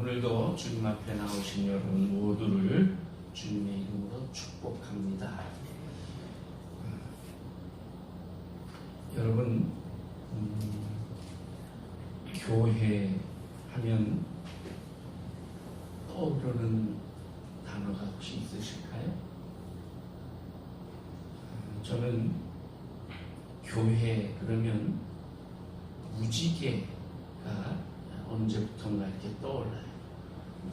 오늘도 주님 앞에 나오신 여러분 모두를 주님의 이름으로 축복합니다. 여러분, 교회 하면 떠오르는 단어가 혹시 있으실까요? 저는 교회 그러면 무지개가 언제부턴가 이렇게 떠올라요.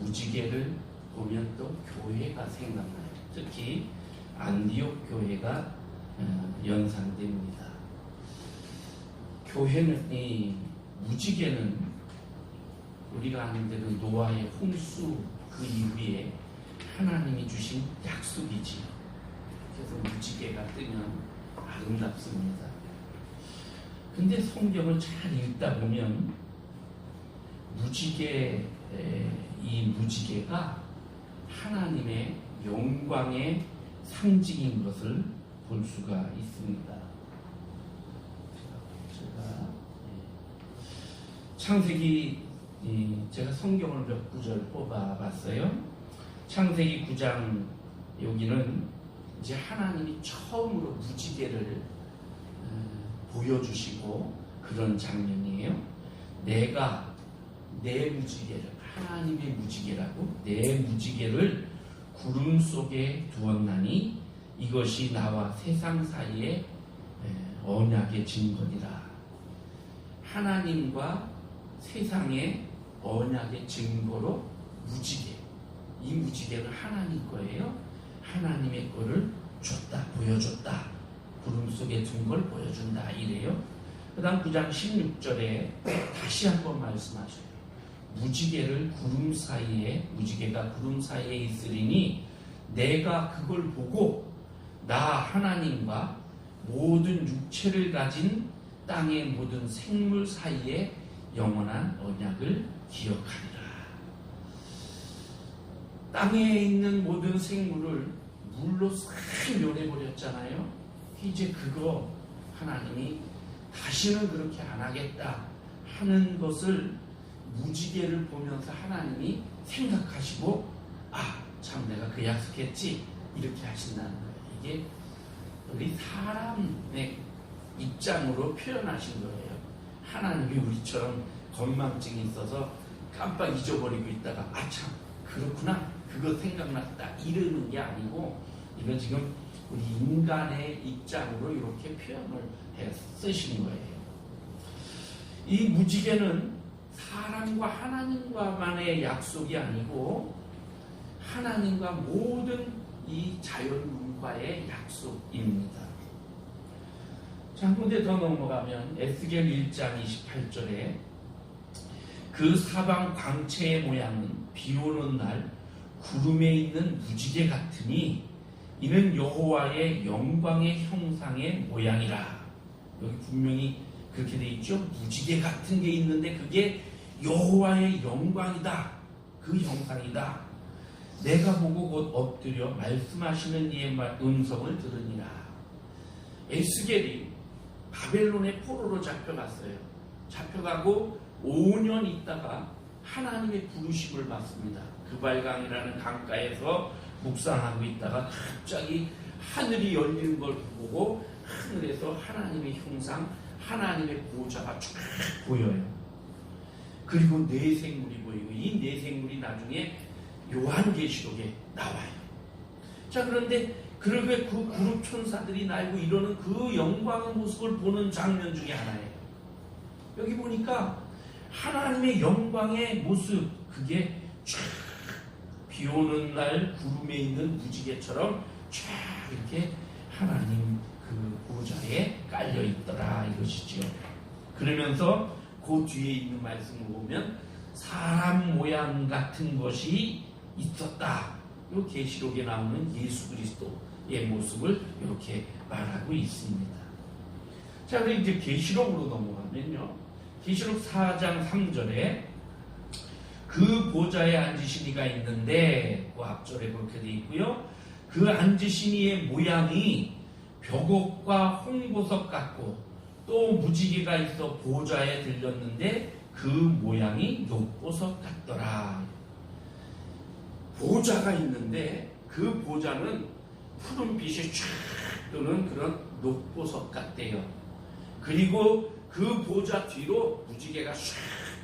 무지개를 보면 또 교회가 생각나요. 특히 안디옥 교회가 연상됩니다. 교회는, 이 무지개는 우리가 아는 대로 노아의 홍수 그 이후에 하나님이 주신 약속이지요. 그래서 무지개가 뜨면 아름답습니다. 근데 성경을 잘 읽다 보면 이 무지개가 하나님의 영광의 상징인 것을 볼 수가 있습니다. 창세기, 제가 성경을 몇 구절 뽑아봤어요. 창세기 9장, 여기는 이제 하나님이 처음으로 무지개를 보여주시고 그런 장면이에요. 내가 내 무지개를, 하나님의 무지개라고, 내 무지개를 구름 속에 두었나니 이것이 나와 세상 사이의 언약의 증거니라. 하나님과 세상의 언약의 증거로 무지개, 이 무지개는 하나님 거예요. 하나님의 거를 줬다, 보여줬다. 구름 속에 둔 걸 보여준다, 이래요. 그 다음 9장 16절에 다시 한번 말씀하셔요. 무지개를 구름 사이에, 무지개가 구름 사이에 있으리니 내가 그걸 보고 나 하나님과 모든 육체를 가진 땅의 모든 생물 사이에 영원한 언약을 기억하리라. 땅에 있는 모든 생물을 물로 싹 요래버렸잖아요. 이제 그거 하나님이 다시는 그렇게 안 하겠다 하는 것을 무지개를 보면서 하나님이 생각하시고, 참 내가 그 약속했지, 이렇게 하신다는 거예요. 이게 우리 사람의 입장으로 표현하신 거예요. 하나님이 우리처럼 건망증이 있어서 깜빡 잊어버리고 있다가 참 그렇구나, 그거 생각났다, 이러는 게 아니고, 이건 지금 우리 인간의 입장으로 이렇게 표현을 해 쓰신 거예요. 이 무지개는 사람과 하나님과만의 약속이 아니고 하나님과 모든 이 자연문과의 약속입니다. 자, 한 군데 더 넘어가면 에스겔 1장 28절에 그 사방 광채의 모양은 비 오는 날 구름에 있는 무지개 같으니 이는 여호와의 영광의 형상의 모양이라. 여기 분명히 그렇게 돼 있죠. 무지개 같은 게 있는데 그게 여호와의 영광이다. 그 형상이다. 내가 보고 곧 엎드려 말씀하시는 이의 음성을 들으니라. 에스겔이 바벨론의 포로로 잡혀갔어요. 잡혀가고 5년 있다가 하나님의 부르심을 받습니다. 그발강이라는 강가에서 묵상하고 있다가 갑자기 하늘이 열리는 걸 보고 하늘에서 하나님의 형상, 하나님의 보좌가 쫙 보여요. 그리고 네 생물이 보이고 이 네 생물이 나중에 요한계시록에 나와요. 자, 그런데 그렇게 그 그룹 천사들이 날고 이러는 그 영광의 모습을 보는 장면 중에 하나예요. 여기 보니까 하나님의 영광의 모습, 그게 쫙 비 오는 날 구름에 있는 무지개처럼 쫙 이렇게 하나님 그 보좌에 깔려 있더라, 이것이죠. 그러면서 그 뒤에 있는 말씀을 보면 사람 모양 같은 것이 있었다. 이 계시록에 나오는 예수 그리스도의 모습을 이렇게 말하고 있습니다. 자, 그럼 이제 계시록으로 넘어가면요. 계시록 4장 3절에 그 보좌에 앉으신 이가 있는데, 그 앞절에 그렇게 되어 있고요. 그 앉으신 이의 모양이 벽옥과 홍보석 같고 또 무지개가 있어 보좌에 들렸는데 그 모양이 녹보석 같더라. 보좌가 있는데 그 보좌는 푸른빛이 쫙 도는 그런 녹보석 같대요. 그리고 그 보좌 뒤로 무지개가 쫙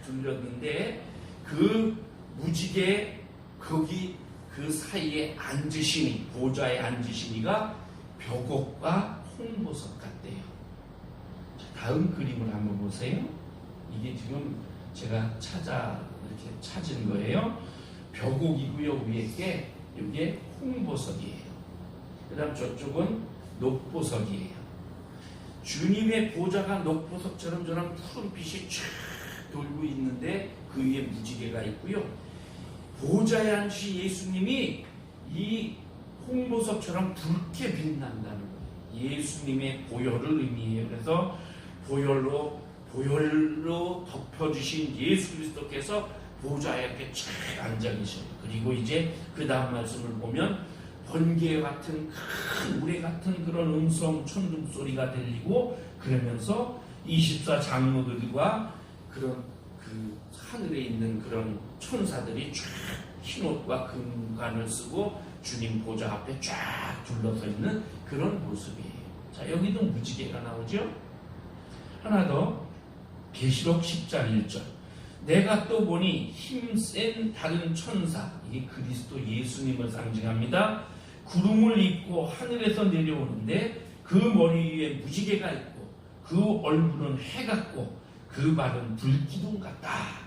둘렸는데 그 무지개 거기 그 사이에 앉으시니, 보좌에 앉으시니가 벽옥과 홍보석 같대요. 자, 다음 그림을 한번 보세요. 이게 지금 제가 이렇게 찾은 거예요. 벽옥이고요. 위에 게 이게 홍보석이에요. 그 다음 저쪽은 녹보석이에요. 주님의 보좌가 녹보석처럼 저런 푸른빛이 쫙 돌고 있는데 그 위에 무지개가 있고요. 보좌에 앉으신 예수님이 이 홍보석처럼 붉게 빛난다는 거예요. 예수님의 보혈을 의미해요. 그래서 보혈로 덮여주신 예수 그리스도께서 보좌에 이렇게 쫙 앉아 계셔요. 그리고 이제 그 다음 말씀을 보면 번개 같은 큰 우레 같은 그런 음성 천둥 소리가 들리고, 그러면서 24장로들과 그런 그 하늘에 있는 그런 천사들이 쫙 흰옷과 금관을 쓰고 주님 보좌 앞에 쫙 둘러서 있는 그런 모습이에요. 자, 여기도 무지개가 나오죠. 하나 더, 계시록 10장 1절. 내가 또 보니 힘센 다른 천사, 이게 그리스도 예수님을 상징합니다. 구름을 입고 하늘에서 내려오는데 그 머리 위에 무지개가 있고 그 얼굴은 해 같고 그 발은 불기둥 같다.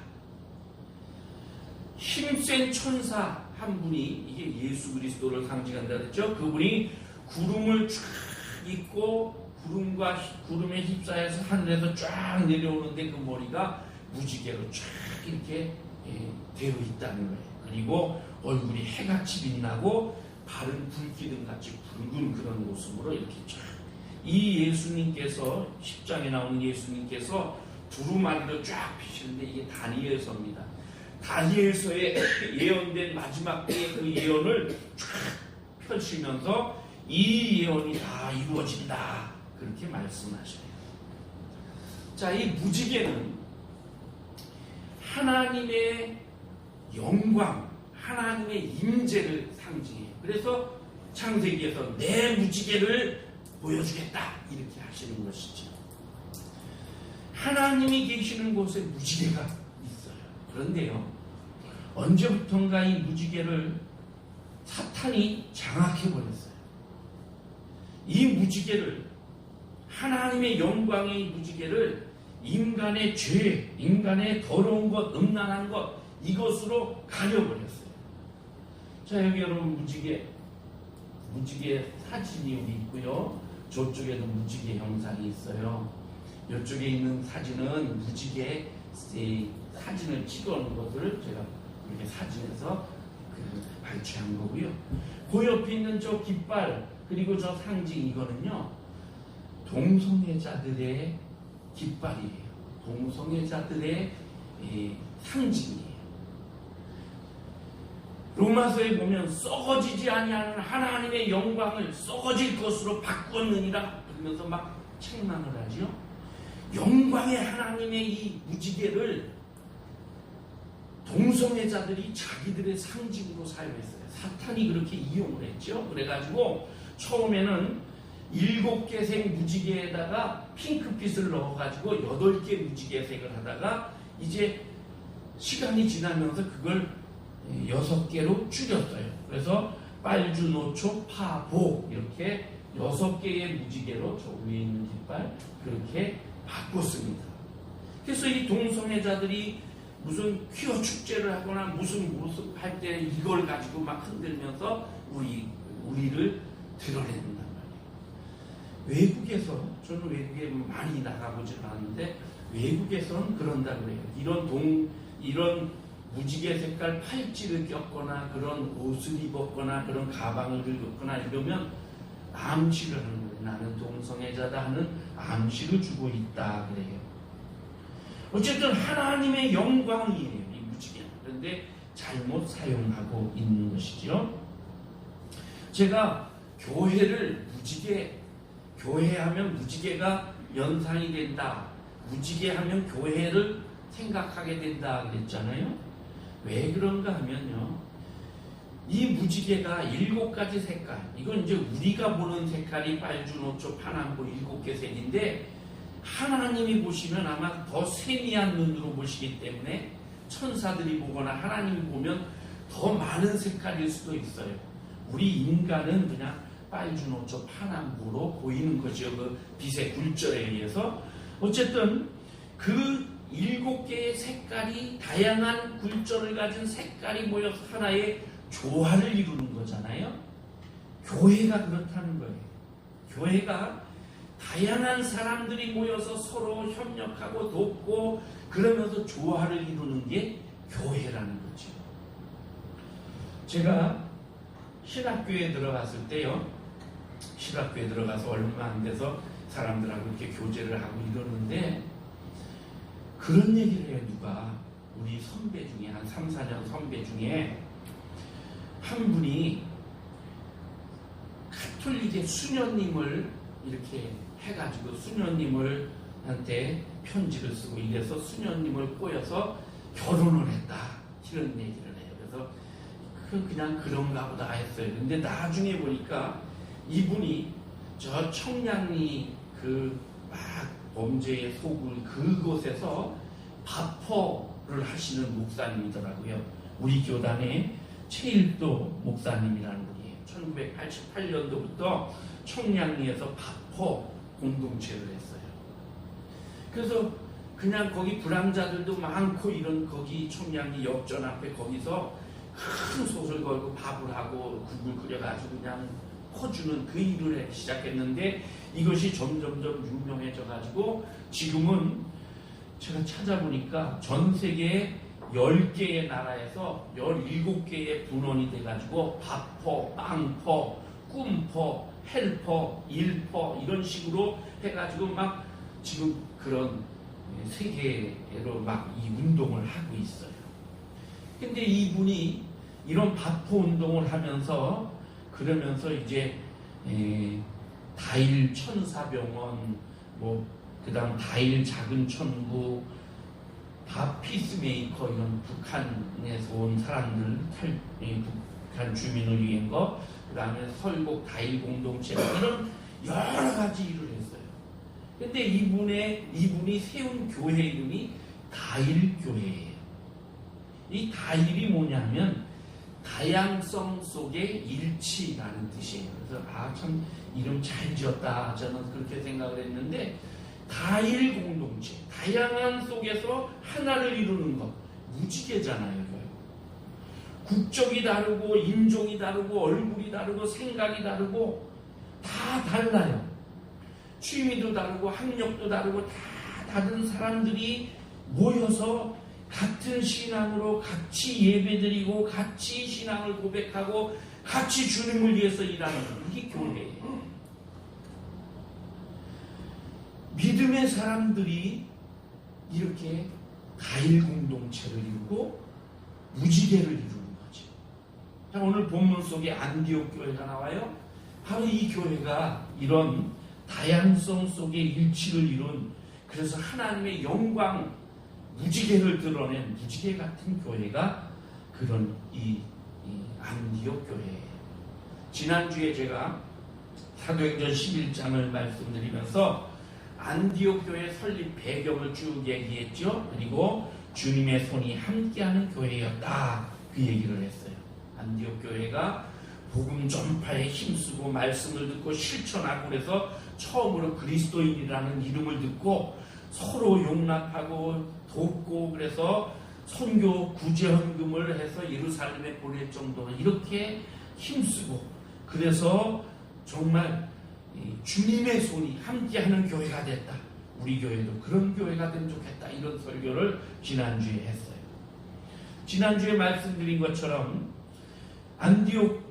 힘센 천사 한 분이, 이게 예수 그리스도를 상징한다 그랬죠. 그분이 구름을 쫙 입고 구름에 휩싸여서 하늘에서 쫙 내려오는데 그 머리가 무지개로 쫙 이렇게 되어 있다는 거예요. 그리고 얼굴이 해같이 빛나고 발은 불기둥같이 붉은 그런 모습으로 이렇게 쫙. 이 예수님께서 10장에 나오는 예수님께서 두루마리로 쫙 피시는데 이게 다니엘서입니다. 다니엘서에 예언된 마지막 때의 그 예언을 쫙 펼치면서 이 예언이 다 이루어진다, 그렇게 말씀하셔요. 자, 이 무지개는 하나님의 영광, 하나님의 임재를 상징해요. 그래서 창세기에서 내 무지개를 보여주겠다, 이렇게 하시는 것이죠. 하나님이 계시는 곳에 무지개가 있어요. 그런데요, 언제부턴가 이 무지개를 사탄이 장악해버렸어요. 이 무지개를, 하나님의 영광의 무지개를 인간의 죄, 인간의 더러운 것, 음란한 것, 이것으로 가려버렸어요. 자, 여기 여러분 무지개 사진이 여기 있고요. 저쪽에도 무지개 형상이 있어요. 이쪽에 있는 사진은 무지개 사진을 찍어놓은 것을 제가 이렇게 사진에서 발췌한 거고요. 그 옆에 있는 저 깃발, 그리고 저 상징, 이거는요 동성애자들의 깃발이에요. 동성애자들의 상징이에요. 로마서에 보면 썩어지지 아니하는 하나님의 영광을 썩어질 것으로 바꾸었느니라 그러면서 막 책망을 하죠. 영광의 하나님의 이 무지개를 동성애자들이 자기들의 상징으로 사용했어요. 사탄이 그렇게 이용을 했죠. 그래가지고 처음에는 7개 색 무지개에다가 핑크빛을 넣어가지고 8개 무지개색을 하다가 이제 시간이 지나면서 그걸 6개로 줄였어요. 그래서 빨주, 노초, 파, 보 이렇게 6개의 무지개로 저 위에 있는 깃발 그렇게 바꿨습니다. 그래서 이 동성애자들이 무슨 퀴어 축제를 하거나 무슨 모습 할 때 이걸 가지고 막 흔들면서 우리를 드러낸단 말이에요. 외국에서, 저는 외국에 많이 나가보지 않았는데 외국에서는 그런다고 해요. 이런 무지개 색깔 팔찌를 꼈거나 그런 옷을 입었거나 그런 가방을 들었거나 이러면 암시를 하는 거예요. 나는 동성애자다 하는 암시를 주고 있다 그래요. 어쨌든 하나님의 영광이에요, 이 무지개는. 그런데 잘못 사용하고 있는 것이죠. 제가 교회를 교회하면 무지개가 연상이 된다, 무지개하면 교회를 생각하게 된다 그랬잖아요. 왜 그런가 하면요, 이 무지개가 7가지 색깔, 이건 이제 우리가 보는 색깔이 빨주노초 파남보 7개 색인데, 하나님이 보시면 아마 더 세미한 눈으로 보시기 때문에 천사들이 보거나 하나님이 보면 더 많은 색깔일 수도 있어요. 우리 인간은 그냥 빨주노초 파남보로 보이는 거죠. 그 빛의 굴절에 의해서. 어쨌든 그 7개의 색깔이, 다양한 굴절을 가진 색깔이 모여서 하나의 조화를 이루는 거잖아요. 교회가 그렇다는 거예요. 교회가 다양한 사람들이 모여서 서로 협력하고 돕고 그러면서 조화를 이루는 게 교회라는 거죠. 제가 신학교에 들어갔을 때요, 신학교에 들어가서 얼마 안 돼서 사람들하고 이렇게 교제를 하고 이러는데, 그런 얘기를 해요. 누가 우리 선배 중에, 한 3, 4년 선배 중에 한 분이 가톨릭의 수녀님을 이렇게 해가지고 수녀님을 한테 편지를 쓰고 이래서 수녀님을 꼬여서 결혼을 했다, 이런 얘기를 해요. 그래서 그냥 그런가 보다 했어요. 근데 나중에 보니까 이분이 저 청량리 그 막 범죄의 소굴 그곳에서 바퍼를 하시는 목사님이더라고요. 우리 교단의 최일도 목사님이라는 분이에요. 1988년도부터 청량리에서 바퍼 공동체를 했어요. 그래서 그냥 거기 불황자들도 많고 이런 거기 청량리 역전 앞에 거기서 큰 솥을 걸고 밥을 하고 국을 끓여가지고 그냥 퍼주는 그 일을 시작했는데, 이것이 점점점 유명해져가지고 지금은 제가 찾아보니까 전 세계 10개의 나라에서 17개의 분원이 돼가지고 밥퍼, 빵퍼, 꿈퍼, 헬퍼, 일퍼 이런 식으로 해가지고 막 지금 그런 세계로 막 이 운동을 하고 있어요. 근데 이분이 이런 밥퍼 운동을 하면서 그러면서 이제 다일 천사병원, 뭐 그다음 다일 작은 천국, 다 피스메이커, 이런 북한에서 온 사람들, 북한 주민을 위한 거, 그 다음에 설곡 다일 공동체, 이런 여러 가지 일을 했어요. 근데 이분이 세운 교회 이름이 다일교회예요. 이 다일이 뭐냐면 다양성 속의 일치라는 뜻이에요. 그래서 참 이름 잘 지었다, 저는 그렇게 생각을 했는데, 다일 공동체, 다양한 속에서 하나를 이루는 것, 무지개잖아요. 국적이 다르고 인종이 다르고 얼굴이 다르고 생각이 다르고 다 달라요. 취미도 다르고 학력도 다르고 다 다른 사람들이 모여서 같은 신앙으로 같이 예배드리고 같이 신앙을 고백하고 같이 주님을 위해서 일하는 것, 이게 교회예요. 믿음의 사람들이 이렇게 다일 공동체를 이루고 무지개를 이루는 거죠. 자, 오늘 본문 속에 안디옥 교회가 나와요. 바로 이 교회가 이런 다양성 속에 일치를 이룬, 그래서 하나님의 영광, 무지개를 드러낸 무지개 같은 교회가 그런 이 안디옥 교회예요. 지난주에 제가 사도행전 11장을 말씀드리면서 안디옥 교회 설립 배경을 쭉 얘기했죠. 그리고 주님의 손이 함께하는 교회였다, 그 얘기를 했어요. 안디옥 교회가 복음 전파에 힘쓰고 말씀을 듣고 실천하고, 그래서 처음으로 그리스도인이라는 이름을 듣고 서로 용납하고 돕고, 그래서 선교 구제헌금을 해서 예루살렘에 보낼 정도로 이렇게 힘쓰고, 그래서 정말 주님의 손이 함께하는 교회가 됐다. 우리 교회도 그런 교회가 되면 좋겠다, 이런 설교를 지난주에 했어요. 지난주에 말씀드린 것처럼 안디옥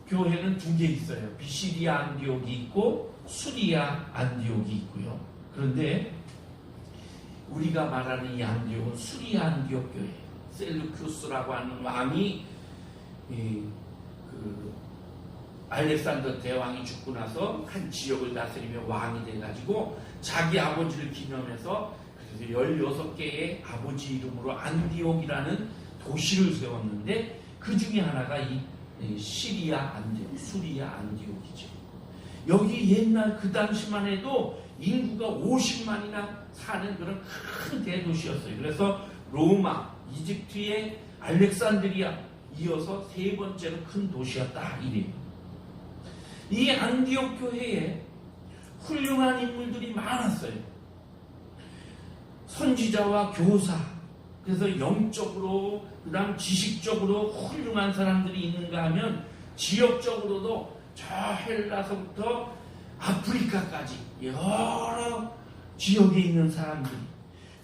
교회는 2개 있어요. 비시디아 안디옥이 있고 수리아 안디옥이 있고요. 그런데 우리가 말하는 이 안디옥은 수리아 안디옥 교회예요. 셀루큐스라고 하는 왕이 알렉산더 대왕이 죽고 나서 한 지역을 다스리며 왕이 돼가지고 자기 아버지를 기념해서 그래서 16개의 아버지 이름으로 안디옥이라는 도시를 세웠는데 그 중에 하나가 이 시리아 안디옥, 수리아 안디옥이죠. 여기 옛날 그 당시만 해도 인구가 50만이나 사는 그런 큰 대도시였어요. 그래서 로마, 이집트의 알렉산드리아 이어서 세 번째로 큰 도시였다 이래요. 이 안디옥 교회에 훌륭한 인물들이 많았어요. 선지자와 교사, 그래서 영적으로 그다음 지식적으로 훌륭한 사람들이 있는가 하면 지역적으로도 저 헬라서부터 아프리카까지 여러 지역에 있는 사람들이,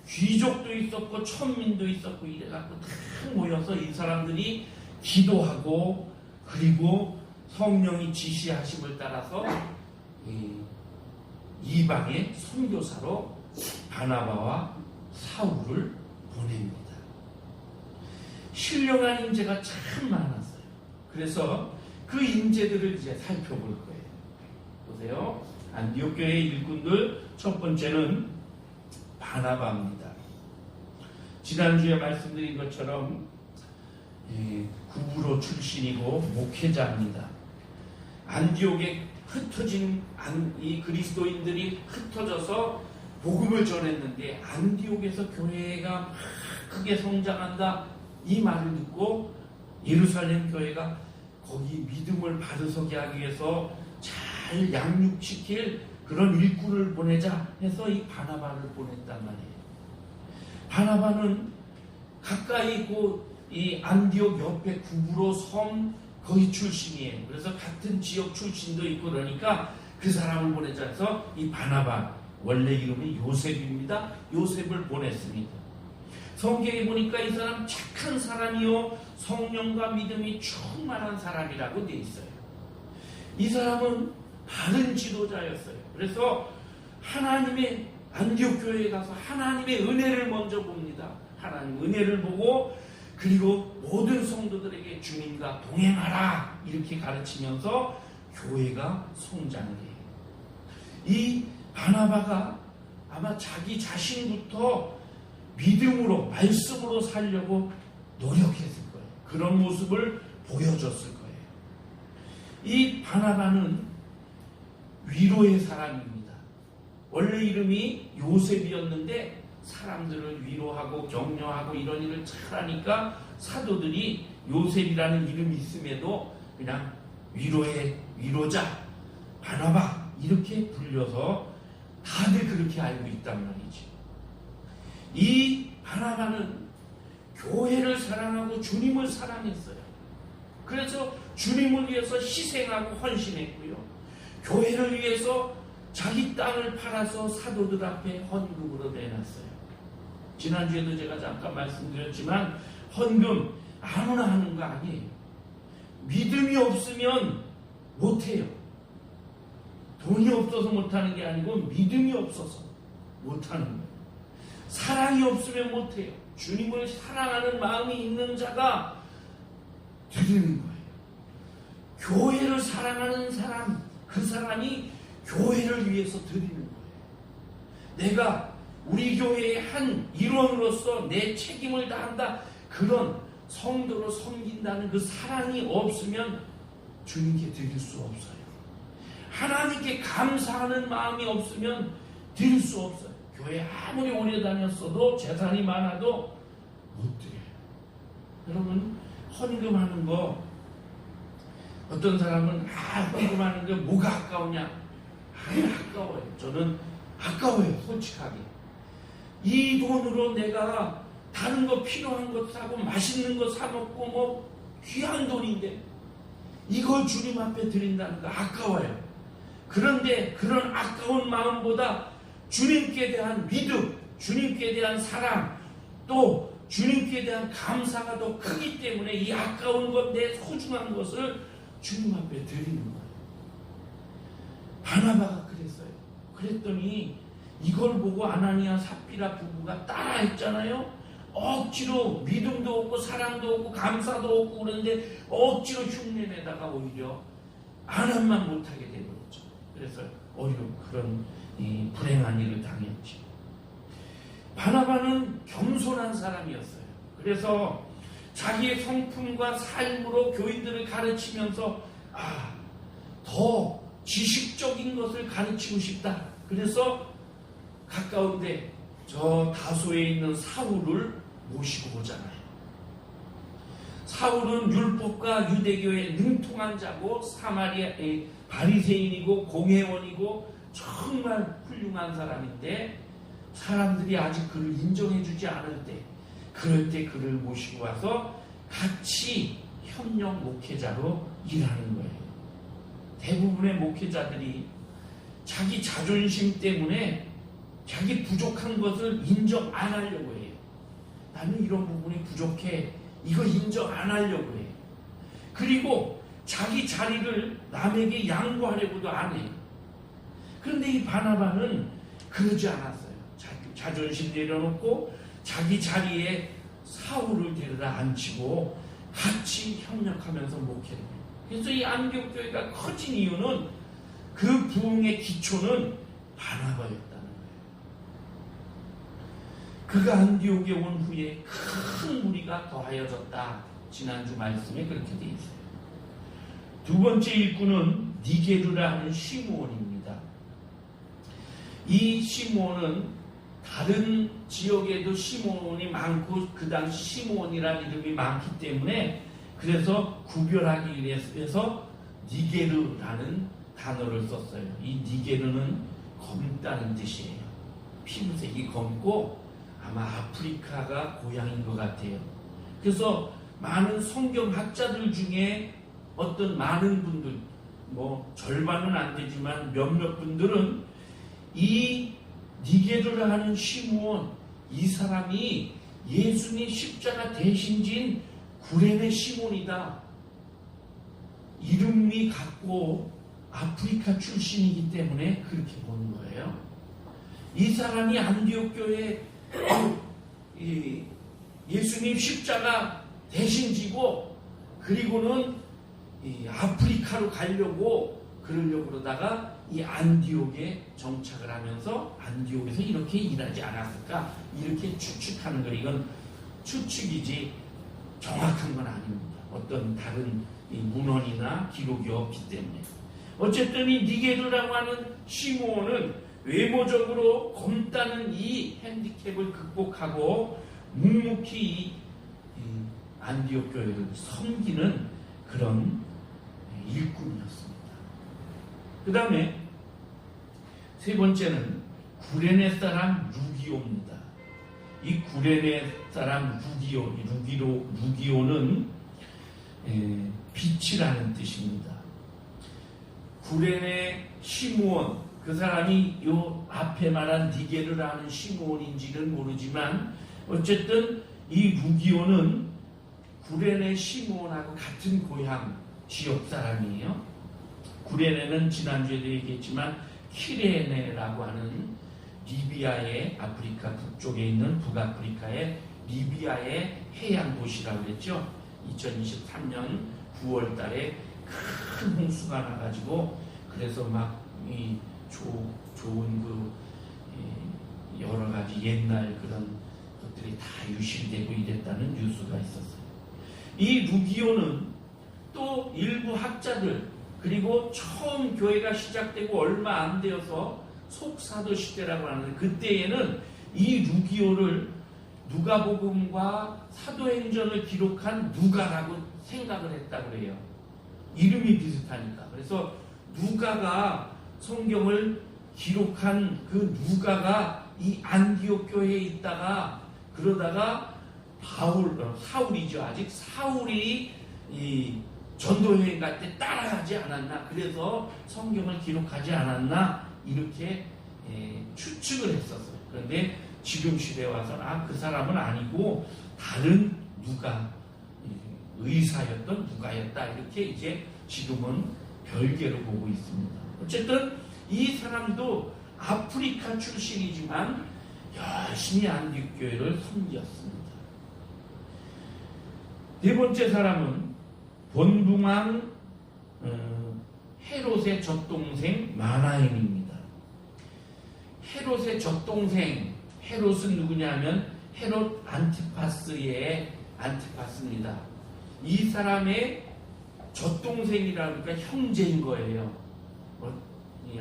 귀족도 있었고 천민도 있었고 이래갖고 다 모여서 이 사람들이 기도하고 그리고 성령이 지시하심을 따라서 이방의 선교사로 바나바와 사울을 보냅니다. 신령한 인재가 참 많았어요. 그래서 그 인재들을 이제 살펴볼 거예요. 보세요. 안디옥 교회 일꾼들 첫 번째는 바나바입니다. 지난주에 말씀드린 것처럼 구브로 출신이고 목회자입니다. 안디옥에 흩어진 이 그리스도인들이 흩어져서 복음을 전했는데 안디옥에서 교회가 크게 성장한다 이 말을 듣고 예루살렘 교회가 거기 믿음을 바르서게 하기 위해서 잘 양육시킬 그런 일꾼을 보내자 해서 이 바나바를 보냈단 말이에요. 바나바는 가까이 있고 이 안디옥 옆에 구브로 섬 거기 출신이에요. 그래서 같은 지역 출신도 있고 그러니까 그 사람을 보내자 해서 이 바나바, 원래 이름이 요셉입니다. 요셉을 보냈습니다. 성경에 보니까 이 사람 착한 사람이요 성령과 믿음이 충만한 사람이라고 돼 있어요. 이 사람은 바른 지도자였어요. 그래서 하나님의 안디옥 교회에 가서 하나님의 은혜를 먼저 봅니다. 하나님 은혜를 보고 그리고 모든 성도들에게 주님과 동행하라 이렇게 가르치면서 교회가 성장을 해요. 이 바나바가 아마 자기 자신부터 믿음으로 말씀으로 살려고 노력했을 거예요. 그런 모습을 보여줬을 거예요. 이 바나바는 위로의 사람입니다. 원래 이름이 요셉이었는데 사람들을 위로하고 격려하고 이런 일을 잘하니까 사도들이 요셉이라는 이름이 있음에도 그냥 위로의 위로자 바나바 이렇게 불려서 다들 그렇게 알고 있단 말이지. 이 바나바는 교회를 사랑하고 주님을 사랑했어요. 그래서 주님을 위해서 희생하고 헌신했고요. 교회를 위해서 자기 땅을 팔아서 사도들 앞에 헌금으로 내놨어요. 지난주에도 제가 잠깐 말씀드렸지만 헌금 아무나 하는 거 아니에요. 믿음이 없으면 못해요. 돈이 없어서 못하는 게 아니고 믿음이 없어서 못하는 거예요. 사랑이 없으면 못해요. 주님을 사랑하는 마음이 있는 자가 드리는 거예요. 교회를 사랑하는 사람, 그 사람이 교회를 위해서 드리는 거예요. 내가 우리 교회의 한 일원으로서 내 책임을 다한다. 그런 성도로 섬긴다는 그 사랑이 없으면 주님께 드릴 수 없어요. 하나님께 감사하는 마음이 없으면 드릴 수 없어요. 교회 아무리 오래 다녔어도 재산이 많아도 못 드려요. 여러분 헌금하는 거 어떤 사람은 헌금하는 게 뭐가 아까우냐? 아까워요. 저는 아까워요. 솔직하게. 이 돈으로 내가 다른 거 필요한 거 사고 맛있는 거 사 먹고 뭐 귀한 돈인데 이걸 주님 앞에 드린다는 거 아까워요. 그런데 그런 아까운 마음보다 주님께 대한 믿음, 주님께 대한 사랑, 또 주님께 대한 감사가 더 크기 때문에 이 아까운 것, 내 소중한 것을 주님 앞에 드리는 거예요. 바나바가 그랬어요. 그랬더니 이걸 보고 아나니아 삽비라 부부가 따라했잖아요. 억지로 믿음도 없고 사랑도 없고 감사도 없고 그러는데 억지로 흉내내다가 오히려 안함만 못하게 되버렸죠. 그래서 오히려 그런 이 불행한 일을 당했죠. 바나바는 겸손한 사람이었어요. 그래서 자기의 성품과 삶으로 교인들을 가르치면서 더 지식적인 것을 가르치고 싶다. 그래서 가까운데 저 다소에 있는 사울을 모시고 오잖아요. 사울은 율법과 유대교의 능통한 자고 사마리아의 바리새인이고 공회원이고 정말 훌륭한 사람인데 사람들이 아직 그를 인정해주지 않을 때, 그럴 때 그를 모시고 와서 같이 협력 목회자로 일하는 거예요. 대부분의 목회자들이 자기 자존심 때문에 자기 부족한 것을 인정 안 하려고 해요. 나는 이런 부분이 부족해. 이거 인정 안 하려고 해요. 그리고 자기 자리를 남에게 양보하려고도 안 해요. 그런데 이 바나바는 그러지 않았어요. 자존심 내려놓고 자기 자리에 사울을 데려다 앉히고 같이 협력하면서 목회를 해요. 그래서 이 안디옥 교회가 커진 이유는 그 부흥의 기초는 바나바였다는 거예요. 그가 안디옥에 온 후에 큰 무리가 더하여졌다. 지난주 말씀에 그렇게 되어 있어요. 두 번째 일꾼은 니게르라 하는 시므온입니다. 이 시므온은 다른 지역에도 시므온이 많고 그 당시 시므온이라는 이름이 많기 때문에 그래서 구별하기 위해서 니게르라는 단어를 썼어요. 이 니게르는 검다는 뜻이에요. 피부색이 검고 아마 아프리카가 고향인 것 같아요. 그래서 많은 성경학자들 중에 어떤 많은 분들, 절반은 안 되지만 몇몇 분들은 이 니게르라 하는 시므온, 이 사람이 예수님 십자가 대신 진 구레네 시몬이다. 이름이 같고 아프리카 출신이기 때문에 그렇게 보는 거예요. 이 사람이 안디옥 교회에 예수님 십자가 대신 지고 그리고는 아프리카로 가려고 그러다가 이 안디옥에 정착을 하면서 안디옥에서 이렇게 일하지 않았을까, 이렇게 추측하는 거예요. 이건 추측이지 정확한 건 아닙니다. 어떤 다른 문헌이나 기록이 없기 때문에. 어쨌든 이 니게르라고 하는 시므온은 외모적으로 검다는 이 핸디캡을 극복하고 묵묵히 이 안디옥 교회를 섬기는 그런 일꾼이었습니다. 그 다음에 세 번째는 구레네 사람 루기오입니다. 이 구레네 사람 루기오는 빛이라는 뜻입니다. 구레네 시므온, 그 사람이 요 앞에 말한 니게르라는 시므온인지는 모르지만 어쨌든 이 루기오는 구레네 시므온하고 같은 고향 지역 사람이에요. 구레네는 지난주에도 얘기했지만 키레네라고 하는 리비아의 아프리카 북쪽에 있는 북아프리카의 리비아의 해양 도시라고 했죠. 2023년 9월 달에 큰 홍수가 나가지고 그래서 막 이 좋은 여러 가지 옛날 그런 것들이 다 유실되고 이랬다는 뉴스가 있었어요. 이 루기오는 또 일부 학자들, 그리고 처음 교회가 시작되고 얼마 안 되어서 속사도 시대라고 하는데 그때에는 이 루기오를 누가복음과 사도행전을 기록한 누가라고 생각을 했다고 해요. 이름이 비슷하니까. 그래서 누가가 성경을 기록한 그 누가가 이 안디옥 교회에 있다가 그러다가 사울이죠. 아직 사울이 이 전도여행 갈 때 따라가지 않았나, 그래서 성경을 기록하지 않았나, 이렇게 추측을 했었어요. 그런데 지금 시대에 와서는 그 사람은 아니고 다른 누가, 의사였던 누가였다, 이렇게 이제 지금은 별개로 보고 있습니다. 어쨌든 이 사람도 아프리카 출신이지만 열심히 안디옥 교회를 섬겼습니다. 네 번째 사람은 본붕왕 헤롯의 젖동생 마나임입니다. 헤롯의 젖동생, 헤롯은 누구냐면 헤롯 안티파스의 안티파스입니다. 이 사람의 젖동생이라니까 형제인 거예요. 이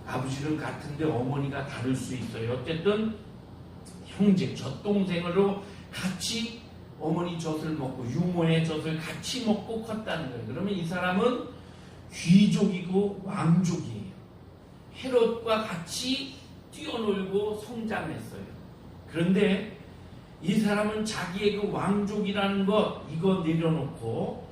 아버지는 같은데 어머니가 다를 수 있어요. 어쨌든 형제, 젖동생으로 같이 어머니 젖을 먹고 유모의 젖을 같이 먹고 컸다는 거예요. 그러면 이 사람은 귀족이고 왕족이에요. 헤롯과 같이 뛰어놀고 성장했어요. 그런데 이 사람은 자기의 그 왕족이라는 것 이거 내려놓고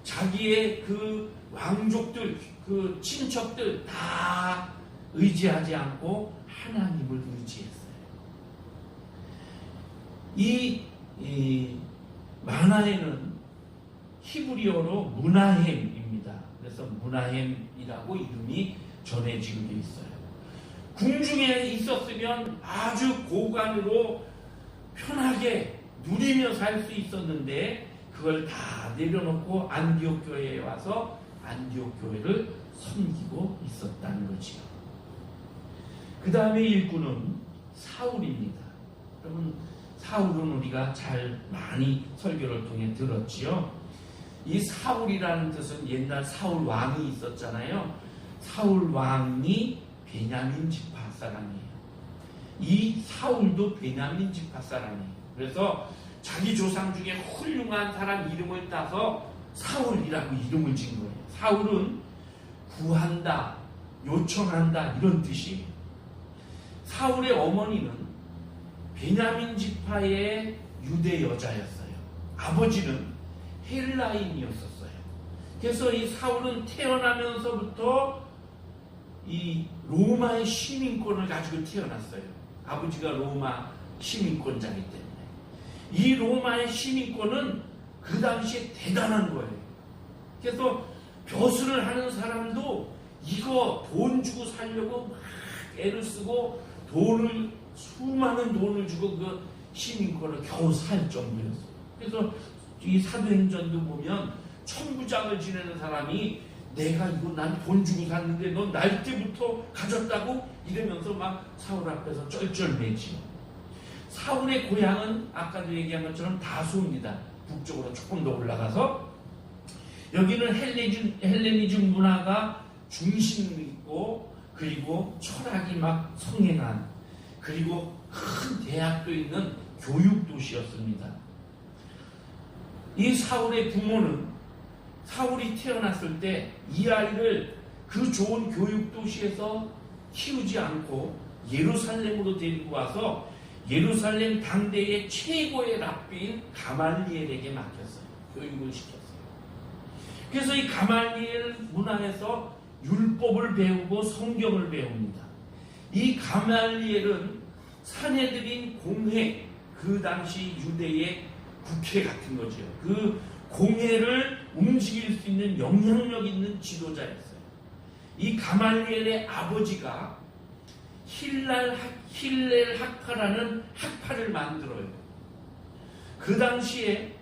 자기의 그 왕족들, 그 친척들 다 의지하지 않고 하나님을 의지했어요. 이 만화에는 히브리어로 무나헴입니다. 그래서 무나헴이라고 이름이 전해지고 있어요. 궁중에 있었으면 아주 고관으로 편하게 누리며 살 수 있었는데 그걸 다 내려놓고 안디옥 교회에 와서 안디옥 교회를 섬기고 있었다는 거지요. 그 다음에 일꾼은 사울입니다. 여러분 사울은 우리가 잘 많이 설교를 통해 들었지요. 이 사울이라는 뜻은 옛날 사울 왕이 있었잖아요. 사울 왕이 베냐민 지파 사람이에요. 이 사울도 베냐민 지파 사람이에요. 그래서 자기 조상 중에 훌륭한 사람 이름을 따서 사울이라고 이름을 지은 거예요. 사울은 구한다, 요청한다 이런 뜻이에요. 사울의 어머니는 베냐민 지파의 유대 여자였어요. 아버지는 헬라인이었었어요. 그래서 이 사울은 태어나면서부터 이 로마의 시민권을 가지고 태어났어요. 아버지가 로마 시민권자이기 때문에. 이 로마의 시민권은 그 당시에 대단한 거예요. 그래서 벼슬을 하는 사람도 이거 돈 주고 살려고 막 애를 쓰고 수많은 돈을 주고 그 시민권을 겨우 살 정도였어요. 그래서 이 사도행전도 보면 천부장을 지내는 사람이 내가 이거 난 돈 주고 샀는데 넌 날 때부터 가졌다고 이러면서 막 사울 앞에서 쩔쩔매지요. 사울의 고향은 아까도 얘기한 것처럼 다소입니다. 북쪽으로 조금 더 올라가서 여기는 헬레니즘 문화가 중심이 있고 그리고 철학이 막 성행한 그리고 큰 대학도 있는 교육도시였습니다. 이 사울의 부모는 사울이 태어났을 때 이 아이를 그 좋은 교육도시에서 키우지 않고 예루살렘으로 데리고 와서 예루살렘 당대의 최고의 랍비인 가말리엘에게 맡겼어요. 교육을 시켰어요. 그래서 이 가말리엘 문화에서 율법을 배우고 성경을 배웁니다. 이 가말리엘은 사내들인 공회, 그 당시 유대의 국회 같은 거죠. 그 공회를 움직일 수 있는 영향력 있는 지도자였어요. 이 가말리엘의 아버지가 힐렐 학파라는 학파를 만들어요. 그 당시에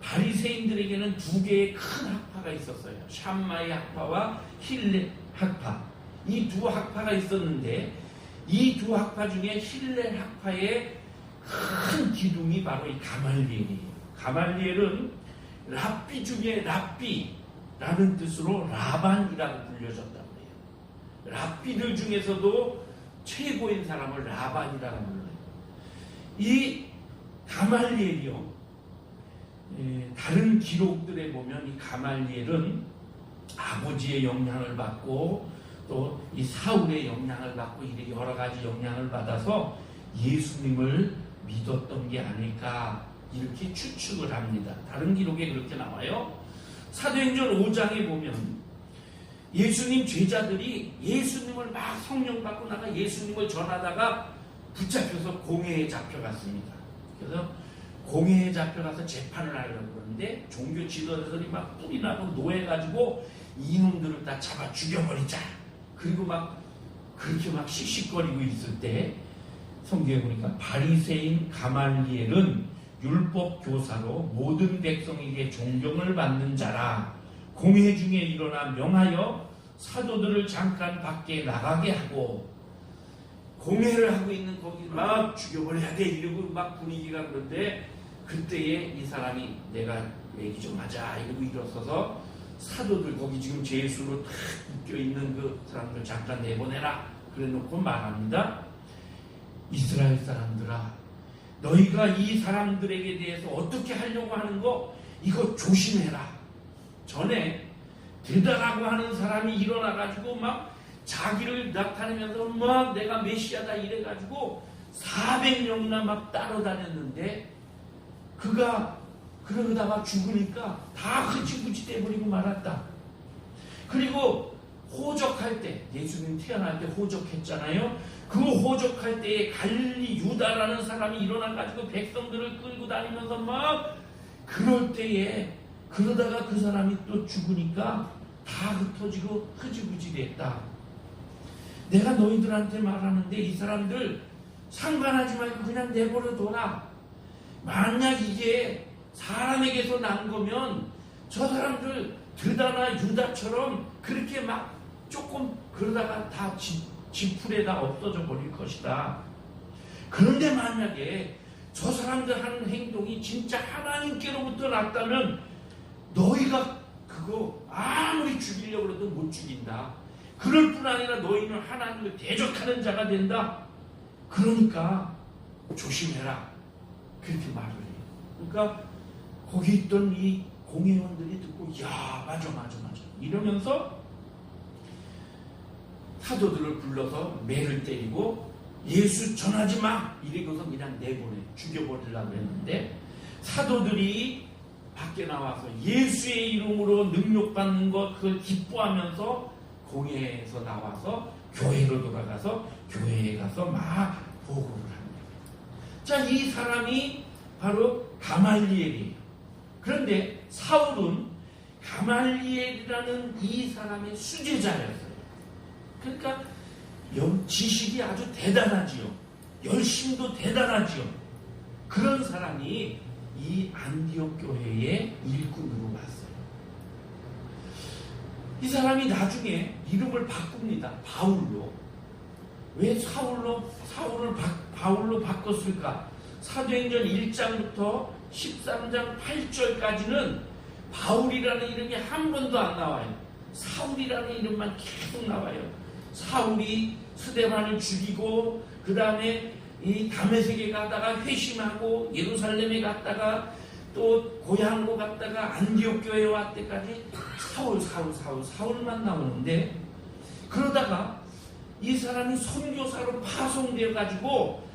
바리새인들에게는 두 개의 큰 학파가 있었어요. 샴마이 학파와 힐렐 학파. 이 두 학파가 있었는데 이 두 학파 중에 힐렐 학파의 큰 기둥이 바로 이 가말리엘이에요. 가말리엘은 랍비 중에 랍비라는 뜻으로 라반이라고 불려졌다고 해요. 랍비들 중에서도 최고인 사람을 라반이라고 불러요. 이 가말리엘이요. 다른 기록들에 보면 이 가말리엘은 아버지의 영향을 받고 또 이 사울의 영향을 받고 이렇게 여러 가지 영향을 받아서 예수님을 믿었던 게 아닐까 이렇게 추측을 합니다. 다른 기록에 그렇게 나와요. 사도행전 5장에 보면 예수님 제자들이 예수님을 막 성령 받고 나가 예수님을 전하다가 붙잡혀서 공회에 잡혀갔습니다. 그래서 공회에 잡혀가서 재판을 하려고 그러는데 종교 지도자들이 막 뿔이 나고 노해가지고 이놈들을 다 잡아 죽여버리자. 그리고 막 그렇게 막 씩씩거리고 있을 때 성경에 보니까 바리새인 가말리엘은 율법 교사로 모든 백성에게 존경을 받는 자라. 공회 중에 일어나 명하여 사도들을 잠깐 밖에 나가게 하고 공회를 하고 있는 거기 막 죽여버려야 돼 이러고 막 분위기가 그런데 그때에 이 사람이 내가 얘기 좀 하자 이러고 일어서서 사도들 거기 지금 제수로 탁 묶여있는 그 사람들 잠깐 내보내라 그래 놓고 말합니다. 이스라엘 사람들아, 너희가 이 사람들에게 대해서 어떻게 하려고 하는 거 이거 조심해라. 전에 드다라고 하는 사람이 일어나가지고 막 자기를 나타내면서 막 내가 메시아다 이래가지고 400명이나 막 따라다녔는데 그가 그러다가 죽으니까 다 흐지부지 돼버리고 말았다. 그리고 호적할 때 예수님 태어날 때 호적했잖아요. 그 호적할 때에 갈릴리 유다라는 사람이 일어나가지고 백성들을 끌고 다니면서 막 그럴 때에 그러다가 그 사람이 또 죽으니까 다 흩어지고 흐지부지 됐다. 내가 너희들한테 말하는데 이 사람들 상관하지 말고 그냥 내버려 둬라. 만약 이게 사람에게서 난 거면 저 사람들 드다나 유다처럼 그렇게 막 조금 그러다가 다 지풀에다 없어져 버릴 것이다. 그런데 만약에 저 사람들 하는 행동이 진짜 하나님께로부터 났다면 너희가 그거 아무리 죽이려고 해도 못 죽인다. 그럴 뿐 아니라 너희는 하나님을 대적하는 자가 된다. 그러니까 조심해라. 그렇게 말을 해요. 그러니까 거기 있던 이 공회원들이 듣고 야 맞아 이러면서 사도들을 불러서 매를 때리고 예수 전하지 마 이러고서 그냥 내보내 죽여버리려고 했는데 사도들이 밖에 나와서 예수의 이름으로 능력받는 것 그걸 기뻐하면서 공회에서 나와서 교회로 돌아가서 교회에 가서 막 보고를 합니다. 자, 이 사람이 바로 가말리엘이에요. 그런데 사울은 가말리엘이라는 이 사람의 수제자였어요. 그러니까 지식이 아주 대단하지요. 열심도 대단하지요. 그런 사람이 이 안디옥 교회의 일꾼으로 왔어요. 이 사람이 나중에 이름을 바꿉니다. 바울로. 왜 사울을 바울로 바꿨을까? 사도행전 1장부터 13장 8절까지는 바울이라는 이름이 한 번도 안 나와요. 사울이라는 이름만 계속 나와요. 사울이 스데반을 죽이고 그 다음에 이 다메섹에 가다가 회심하고 예루살렘에 갔다가 또 고향으로 갔다가 안디옥 교회에 왔을 때까지 사울만 나오는데 그러다가 이 사람이 선교사로 파송되어 가지고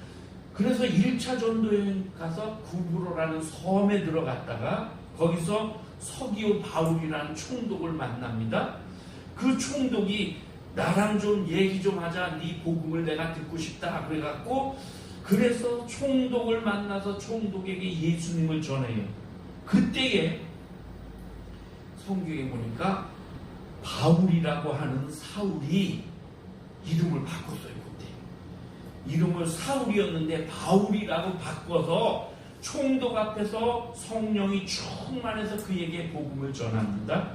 그래서 1차 전도여행 가서 구브로라는 섬에 들어갔다가 거기서 서기오 바울이라는 총독을 만납니다. 그 총독이 나랑 좀 얘기 좀 하자. 네 복음을 내가 듣고 싶다. 그래갖고 그래서 총독을 만나서 총독에게 예수님을 전해요. 그때에 성경에 보니까 바울이라고 하는 사울이 이름을 바꿨어요. 그때 이름을 사울이었는데 바울이라고 바꿔서 총독 앞에서 성령이 충만해서 그에게 복음을 전합니다.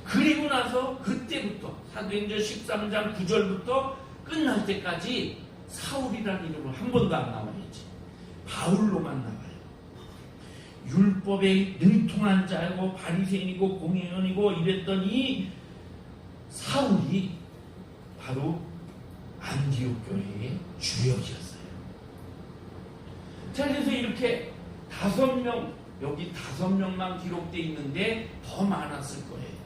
그리고 나서 그때부터 사도행전 13장 9절부터 끝날 때까지 사울이라는 이름을 한 번도 안 나와야지. 바울로만 나와요. 율법에 능통한 자고 바리새인이고 공회원이고 이랬던 이 사울이 바로 안디옥 교회의 주역이었어요. 자, 그래서 이렇게 5명, 여기 5명만 기록되어 있는데 더 많았을 거예요.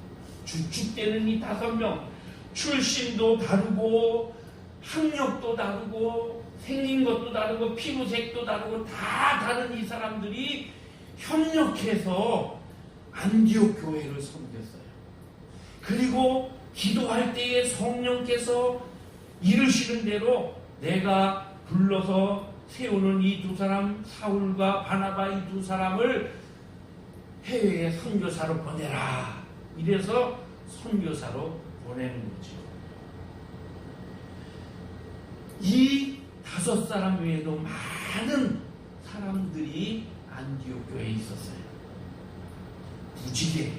주축되는 이 5명, 출신도 다르고 학력도 다르고 생긴 것도 다르고 피부색도 다르고 다 다른 이 사람들이 협력해서 안디옥 교회를 섬겼어요. 그리고 기도할 때에 성령께서 이르시는 대로 내가 불러서 세우는 이 2사람 사울과 바나바 이 2사람을 해외에 선교사로 보내라. 이래서 선교사로 보내는 거죠. 이 5사람 외에도 많은 사람들이 안디옥 교회에 있었어요. 무지개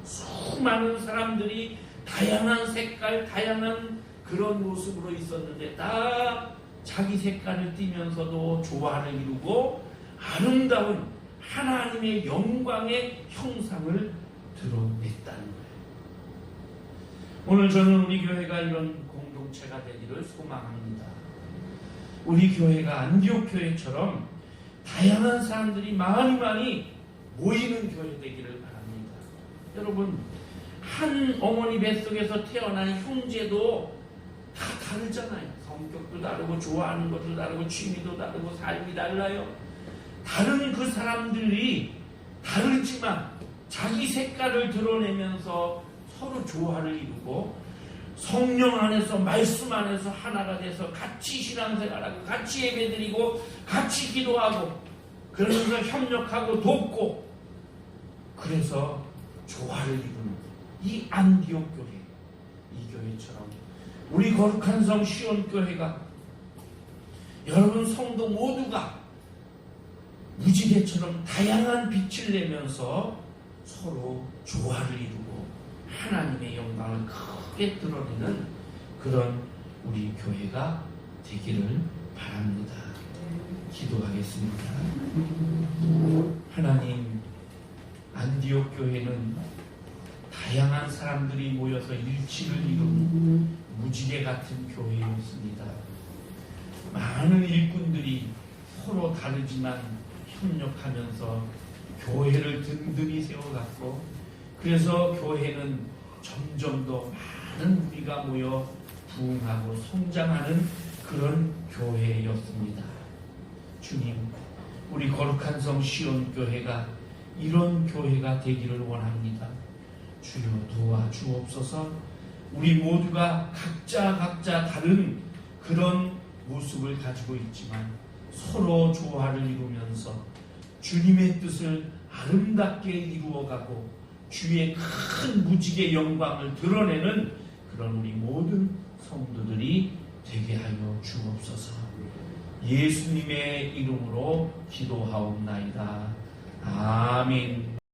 수많은 사람들이 다양한 색깔, 다양한 그런 모습으로 있었는데 다 자기 색깔을 띠면서도 조화를 이루고 아름다운 하나님의 영광의 형상을 드러냈다는 거예요. 오늘 저는 우리 교회가 이런 공동체가 되기를 소망합니다. 우리 교회가 안디옥 교회처럼 다양한 사람들이 많이 모이는 교회 되기를 바랍니다. 여러분, 한 어머니 뱃속에서 태어난 형제도 다 다르잖아요. 성격도 다르고 좋아하는 것도 다르고 취미도 다르고 삶이 달라요. 다른 그 사람들이 다르지만 자기 색깔을 드러내면서 서로 조화를 이루고 성령 안에서 말씀 안에서 하나가 돼서 같이 신앙생활하고 같이 예배드리고 같이 기도하고 그러면서 협력하고 돕고 그래서 조화를 이루는 이 안디옥 교회, 이 교회처럼 우리 거룩한 성 시온 교회가 여러분 성도 모두가 무지개처럼 다양한 빛을 내면서 서로 조화를 이루고 하나님의 영광을 크게 드러내는 그런 우리 교회가 되기를 바랍니다. 기도하겠습니다. 하나님, 안디옥 교회는 다양한 사람들이 모여서 일치를 이루는 무지개 같은 교회였습니다. 많은 일꾼들이 서로 다르지만 협력하면서 교회를 든든히 세워갔고 그래서 교회는 점점 더 많은 무리가 모여 부흥하고 성장하는 그런 교회였습니다. 주님, 우리 거룩한 성 시온 교회가 이런 교회가 되기를 원합니다. 주여 도와주옵소서. 우리 모두가 각자 다른 그런 모습을 가지고 있지만 서로 조화를 이루면서 주님의 뜻을 아름답게 이루어가고 주의 큰 무지개 영광을 드러내는 그런 우리 모든 성도들이 되게 하여 주옵소서. 예수님의 이름으로 기도하옵나이다. 아멘.